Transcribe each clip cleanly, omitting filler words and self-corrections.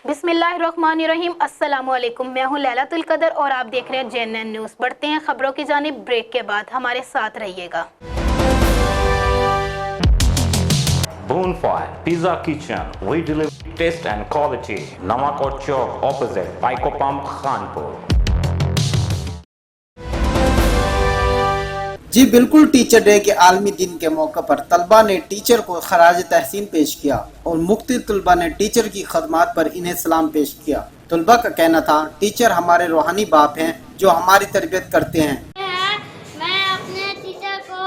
बिस्मिल्लाहिर्रहमानिर्रहीम, अस्सलामु अलैकुम। मैं हूं लैलातुल कदर और आप देख रहे हैं JNN न्यूज़। बढ़ते हैं खबरों की जानिब। ब्रेक के बाद हमारे साथ रहिएगा। Bonfire Pizza Kitchen, we deliver taste and quality. Namakot Chowk opposite Paiko Pump, Khanpur. जी बिल्कुल, टीचर डे के आलमी दिन के मौके पर तलबा ने टीचर को खराज तहसीन पेश किया और मुख्तलिफ तलबा ने टीचर की खदमात पर इन्हें सलाम पेश किया। तलबा का कहना था, टीचर हमारे रूहानी बाप हैं जो हमारी तरबियत करते हैं। मैं अपने टीचर को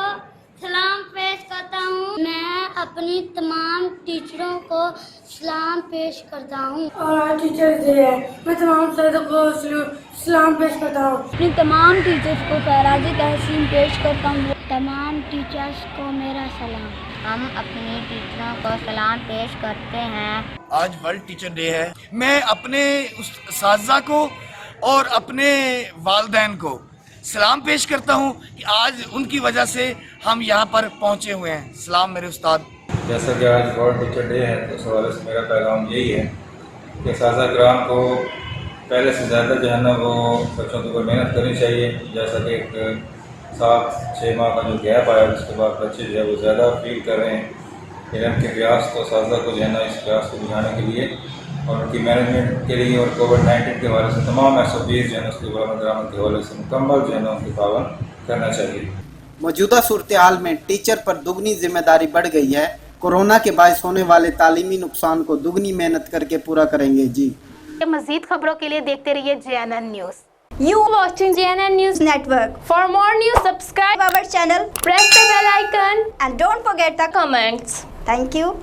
सलाम पेश करता हूँ। मैं अपनी तमाम टीचरों को सलाम पेश करता हूँ। और आज टीचर डे है, मैं तमाम टीचरों को सलाम पेश करता हूँ। अपनी तमाम टीचर्स को खराज तहसीन पेश करता हूँ। तमाम टीचर्स को मेरा सलाम। हम अपनी टीचरों को सलाम पेश करते हैं। आज वर्ल्ड टीचर डे है। मैं अपने उस्ताज़ा को और अपने वालिदैन को सलाम पेश करता हूँ कि आज उनकी वजह से हम यहाँ पर पहुँचे हुए हैं। सलाम मेरे उस्ताद। जैसा कि आज वर्ल्ड टीचर डे है तो इस हवाले से मेरा पैगाम यही है कि असातिज़ा किराम को पहले से ज़्यादा जो है ना वो बच्चों के ऊपर मेहनत करनी चाहिए। जैसा कि एक 7-6 माह का जो गैप आया उसके बाद बच्चे जो है वो ज़्यादा फील कर रहे हैं। इनके प्रयास तो असातिज़ा को जो है ना इस प्रयास को बुझाने के लिए और उनकी मैनेजमेंट के लिए और कोविड-19 के हवाले से तमाम SOPs जो है ना उसके बरामद के हवाले से मुकम्मल जो है ना उनकी पाबंद करना चाहिए। मौजूदा सूरत हाल में टीचर पर दुगनी जिम्मेदारी बढ़ गई है। कोरोना के बायस होने वाले तालीमी नुकसान को दुगनी मेहनत करके पूरा करेंगे। जी मजीद खबरों के लिए देखते रहिए JNN news. You watching JNN News Network. For more news, subscribe our channel, press the bell icon, and don't forget the comments. Thank you.